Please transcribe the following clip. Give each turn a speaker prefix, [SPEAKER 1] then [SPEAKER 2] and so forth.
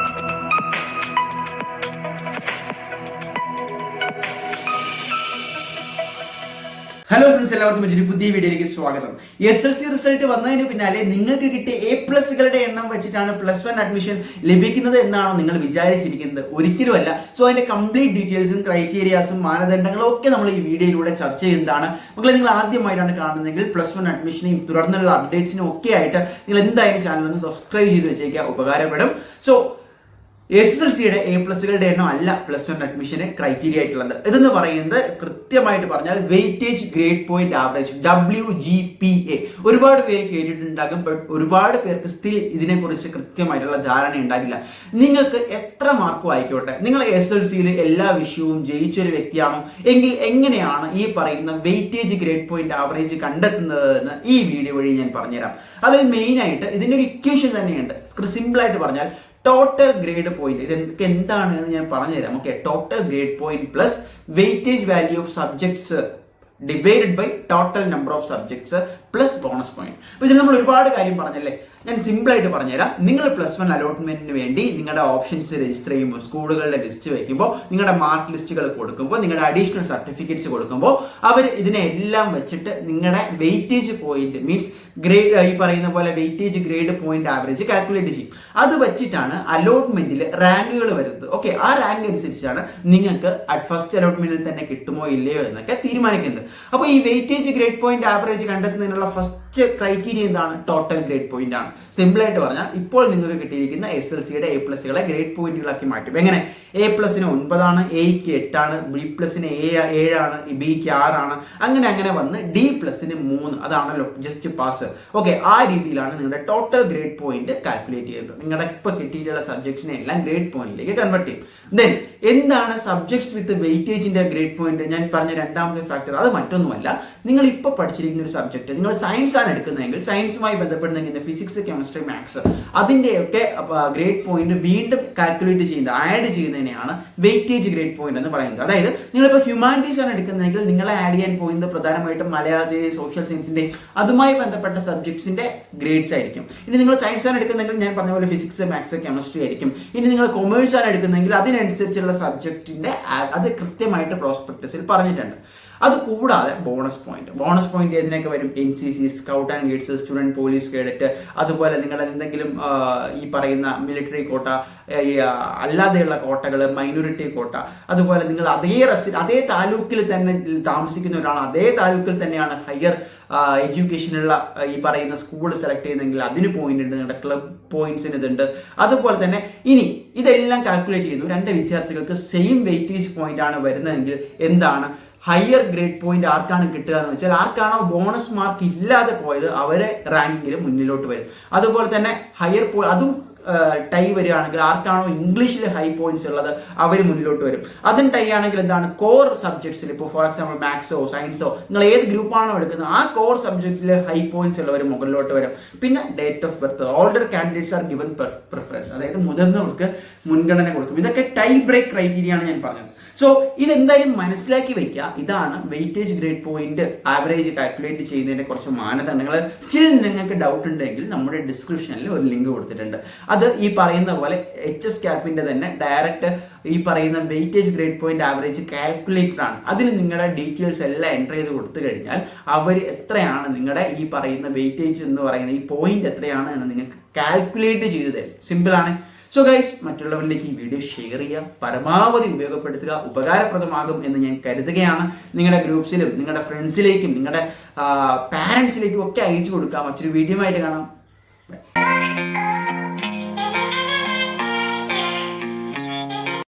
[SPEAKER 1] Hello friends, എല്ലാവർക്കും ഒരു പുതിയ വീഡിയോയിലേക്ക് സ്വാഗതം. SLC റിസൾട്ട് വന്നതിന് പിന്നാലെ നിങ്ങൾക്ക് കിട്ടിയ A+കളുടെ എണ്ണം വെച്ചിട്ടാണ് +1 അഡ്മിഷൻ ലഭിക്കുന്നത് എന്നാണോ നിങ്ങൾ വിചാരിച്ചിരിക്കുന്നത്? ഒരിക്കലുമല്ല. സോ അതിന്റെ കംപ്ലീറ്റ് ഡീറ്റെയിൽസും ക്രൈറ്റീരിയാസും മാനദണ്ഡങ്ങളും ഒക്കെ നമ്മൾ ഈ വീഡിയോയിലൂടെ ചർച്ച ചെയ്യുന്നതാണ്. മക്കളെ, നിങ്ങൾ ആദ്യമായിട്ടാണ് കാണുന്നതെങ്കിൽ +1 അഡ്മിഷനെയും തുടർന്നുള്ള അപ്ഡേറ്റ്സിനും ഒക്കെ ആയിട്ട് നിങ്ങൾ എന്തായാലും ചാനൽ ഒന്ന് സബ്സ്ക്രൈബ് ചെയ്ത് വെച്ചേക്കുക, ഉപകാരപ്പെടും. സോ SLCയുടെ A+കളുടെ എണ്ണം അല്ല +1 അഡ്മിഷന് ക്രൈറ്റീരിയ ആയിട്ടുള്ളത്. ഇതെന്ന് പറയുന്നത് കൃത്യമായിട്ട് പറഞ്ഞാൽ weightage grade point average, WGPA. ഒരുപാട് പേര് കേട്ടിട്ടുണ്ടാകും, ബട്ട് ഒരുപാട് പേർക്ക് സ്റ്റിൽ ഇതിനെക്കുറിച്ച് കൃത്യമായിട്ടുള്ള ധാരണ ഉണ്ടാകില്ല. നിങ്ങൾക്ക് എത്ര മാർക്കും ആയിക്കോട്ടെ, നിങ്ങൾ SLCയിൽ എല്ലാ വിഷയവും ജയിച്ചൊരു വ്യക്തിയാണോ എങ്കിൽ എങ്ങനെയാണ് ഈ പറയുന്ന വെയിറ്റേജ് ഗ്രേഡ് പോയിന്റ് ആവറേജ് കണ്ടെത്തുന്നതെന്ന് ഈ വീഡിയോ വഴി ഞാൻ പറഞ്ഞുതരാം. അതിൽ മെയിനായിട്ട് ഇതിൻ്റെ ഒരു ഇക്വേഷൻ തന്നെയുണ്ട്. സിമ്പിളായിട്ട് പറഞ്ഞാൽ ടോട്ടൽ ഗ്രേഡ് പോയിന്റ്, ഇതൊക്കെ എന്താണെന്ന് ഞാൻ പറഞ്ഞുതരാം. Okay, total grade point plus weightage value of subjects divided by total number of subjects plus bonus point. അപ്പോൾ ഇതിൽ നമ്മൾ ഒരുപാട് കാര്യം പറഞ്ഞല്ലേ, ഞാൻ സിമ്പിളായിട്ട് പറഞ്ഞുതരാം. നിങ്ങൾ +1 അലോട്ട്മെന്റിന് വേണ്ടി നിങ്ങളുടെ ഓപ്ഷൻസ് രജിസ്റ്റർ ചെയ്യുമ്പോൾ, സ്കൂളുകളുടെ ലിസ്റ്റ് വയ്ക്കുമ്പോൾ, നിങ്ങളുടെ മാർക്ക് ലിസ്റ്റുകൾ കൊടുക്കുമ്പോൾ, നിങ്ങളുടെ അഡീഷണൽ സർട്ടിഫിക്കറ്റ്സ് കൊടുക്കുമ്പോൾ അവർ ഇതിനെല്ലാം വെച്ചിട്ട് നിങ്ങളുടെ വെയിറ്റേജ് പോയിന്റ് മീൻസ് ഗ്രേഡ്, ഈ പറയുന്ന പോലെ weightage grade point average calculate ചെയ്യും. അത് വെച്ചിട്ടാണ് അലോട്ട്മെന്റിൽ റാങ്കുകൾ വരുന്നത്. ഓക്കെ, ആ റാങ്ക് അനുസരിച്ചാണ് നിങ്ങൾക്ക് ഫസ്റ്റ് അലോട്ട്മെന്റിൽ തന്നെ കിട്ടുമോ ഇല്ലയോ എന്നൊക്കെ തീരുമാനിക്കുന്നത്. അപ്പോൾ ഈ വെയിറ്റേജ് ഗ്രേഡ് പോയിന്റ് ആവറേജ് കണ്ടെത്തുന്നതിനുള്ള ഫസ്റ്റ് ക്രൈറ്റീരിയ എന്താണ്? ടോട്ടൽ ഗ്രേഡ് പോയിന്റ് ആണ്. സിമ്പിളായിട്ട് പറഞ്ഞാൽ ഇപ്പോൾ നിങ്ങൾക്ക് കിട്ടിയിരിക്കുന്ന SLCയുടെ A+കളെ ഗ്രേഡ് പോയിന്റുകളാക്കി മാറ്റും. എങ്ങനെ? A+ന് 9 ആണ്, Aക്ക് 8 ആണ്, B+ന് 7 ആണ്, Bക്ക് 6 ആണ്, അങ്ങനെ വന്ന് D+ന് 3. അതാണല്ലോ ജസ്റ്റ് പാസ്. ഓക്കെ, ആ രീതിയിലാണ് നിങ്ങളുടെ ടോട്ടൽ ഗ്രേഡ് പോയിന്റ് കാൽക്കുലേറ്റ് ചെയ്യുന്നത്. നിങ്ങളുടെ ഇപ്പോൾ കിട്ടിയിട്ടുള്ള സബ്ജക്ട്സിനെ എല്ലാം ഗ്രേഡ് പോയിന്റിലേക്ക് കൺവേർട്ട് ചെയ്യും. ദെൻ എന്താണ് സബ്ജക്ട്സ് വിത്ത് വെയിറ്റേജിന്റെ ഗ്രേഡ് പോയിന്റ്? ഞാൻ പറഞ്ഞ രണ്ടാമത്തെ ഫാക്ടർ അത് മറ്റൊന്നുമല്ല, നിങ്ങൾ ഇപ്പോൾ പഠിച്ചിരിക്കുന്ന ഒരു സബ്ജക്ട്, നിങ്ങൾ സയൻസ് ആണ് എടുക്കുന്നതെങ്കിൽ സയൻസുമായി ബന്ധപ്പെടുന്നെങ്കിൽ ഫിസിക്സ്, കെമിസ്ട്രി, മാത്സ്, അതിൻ്റെയൊക്കെ ഗ്രേഡ് പോയിന്റ് വീണ്ടും കാൽക്കുലേറ്റ് ചെയ്യുന്നത്, ആഡ് ചെയ്യുന്നതിനെയാണ് വെയിറ്റേജ് ഗ്രേഡ് പോയിന്റ് എന്ന് പറയുന്നത്. അതായത് നിങ്ങളിപ്പോൾ ഹ്യൂമാനിറ്റീസ് ആണ് എടുക്കുന്നതെങ്കിൽ നിങ്ങളെ ആഡ് ചെയ്യാൻ പോകുന്നത് പ്രധാനമായിട്ടും മലയാളത്തിൻ്റെയും സോഷ്യൽ സയൻസിൻ്റെയും അതുമായി ബന്ധപ്പെട്ട സബ്ജക്ട്സിന്റെ ഗ്രേഡ്സ് ആയിരിക്കും. ഇനി നിങ്ങൾ സയൻസ് ആണ് എടുക്കുന്നതെങ്കിൽ ഞാൻ പറഞ്ഞ പോലെ ഫിസിക്സ്, മാത്സ്, കെമിസ്ട്രി ആയിരിക്കും. ഇനി നിങ്ങൾ കൊമേഴ്സ് ആണ് എടുക്കുന്നതെങ്കിൽ അതിനനുസരിച്ചുള്ള സബ്ജക്റ്റിന്റെ അത് കൃത്യമായിട്ട് പ്രോസ്പെക്ടസിൽ പറഞ്ഞിട്ടുണ്ട്. അത് കൂടാതെ ബോണസ് പോയിന്റ് ഏതിനൊക്കെ വരും? NCC, scout and guides, student police cadet, അതുപോലെ നിങ്ങൾ എന്തെങ്കിലും ഈ പറയുന്ന മിലിറ്ററി കോട്ട, അല്ലാതെയുള്ള കോട്ടകൾ, മൈനോറിറ്റി കോട്ട, അതുപോലെ നിങ്ങൾ അതേ താലൂക്കിൽ തന്നെ താമസിക്കുന്ന ഒരാളാണ്, അതേ താലൂക്കിൽ തന്നെയാണ് ഹയർ എഡ്യൂക്കേഷനുള്ള ഈ പറയുന്ന സ്കൂൾ സെലക്ട് ചെയ്യുന്നതെങ്കിൽ അതിന് പോയിന്റ് ഉണ്ട്, നിങ്ങളുടെ ക്ലബ് പോയിന്റ്സിന് ഇതുണ്ട്. അതുപോലെ തന്നെ ഇനി ഇതെല്ലാം കാൽക്കുലേറ്റ് ചെയ്യുന്നു. 2 വിദ്യാർത്ഥികൾക്ക് സെയിം വെയിറ്റേജ് പോയിന്റ് ആണ് വരുന്നതെങ്കിൽ എന്താണ് ഹയർ ഗ്രേഡ് പോയിന്റ് ആർക്കാണ് കിട്ടുക എന്ന് വെച്ചാൽ, ആർക്കാണോ ബോണസ് മാർക്ക് ഇല്ലാതെ പോയത് അവരെ റാങ്കിങ്ങിൽ മുന്നിലോട്ട് വരും. അതുപോലെ തന്നെ അതും ടൈ വരികയാണെങ്കിൽ ആർക്കാണോ ഇംഗ്ലീഷിൽ ഹൈ പോയിന്റ്സ് ഉള്ളത് അവർ മുന്നിലോട്ട് വരും. അതും ടൈ ആണെങ്കിൽ എന്താണ് കോർ സബ്ജക്ട്സിൽ, ഇപ്പോൾ ഫോർ എക്സാമ്പിൾ മാത്സോ സയൻസോ നിങ്ങൾ ഏത് ഗ്രൂപ്പാണോ എടുക്കുന്നത് ആ കോർ സബ്ജക്റ്റിൽ ഹൈ പോയിന്റ്സ് ഉള്ളവർ മുകളിലോട്ട് വരും. പിന്നെ date of birth, older candidates are given preference, അതായത് മുതിർന്നവർക്ക് മുൻഗണന കൊടുക്കും. ഇതൊക്കെ ടൈ ബ്രേക്ക് ക്രൈറ്റീരിയ ആണ് ഞാൻ പറഞ്ഞത്. സോ ഇതെന്തായാലും മനസ്സിലാക്കി വെക്കുക. ഇതാണ് weightage grade point average calculate ചെയ്യുന്നതിന്റെ കുറച്ച് മാനദണ്ഡങ്ങൾ. സ്റ്റിൽ നിങ്ങൾക്ക് ഡൗട്ട് ഉണ്ടെങ്കിൽ നമ്മുടെ ഡിസ്ക്രിപ്ഷനിൽ ഒരു ലിങ്ക് കൊടുത്തിട്ടുണ്ട്. അത് ഈ പറയുന്ന പോലെ HSCAPന്റെ തന്നെ ഡയറക്റ്റ് ഈ പറയുന്ന weightage grade point average calculator ആണ്. അതിൽ നിങ്ങളുടെ ഡീറ്റെയിൽസ് എല്ലാം എൻ്റർ ചെയ്ത് കൊടുത്തു കഴിഞ്ഞാൽ അവർ എത്രയാണ് നിങ്ങളുടെ ഈ പറയുന്ന വെയിറ്റേജ് എന്ന് പറയുന്ന ഈ പോയിന്റ് എത്രയാണ് എന്ന് നിങ്ങൾക്ക് കാൽക്കുലേറ്റ് ചെയ്ത് തരും. സിമ്പിളാണ്. സോ ഗൈസ്, മറ്റുള്ളവരിലേക്ക് ഈ വീഡിയോ ഷെയർ ചെയ്യുക, പരമാവധി ഉപയോഗപ്പെടുത്തുക, ഉപകാരപ്രദമാകും എന്ന് ഞാൻ കരുതുകയാണ്. നിങ്ങളുടെ ഗ്രൂപ്പ്സിലും നിങ്ങളുടെ ഫ്രണ്ട്സിലേക്കും നിങ്ങളുടെ പാരൻസിലേക്കും ഒക്കെ അയച്ചു കൊടുക്കുക. മറ്റൊരു വീഡിയോ ആയിട്ട് കാണാം.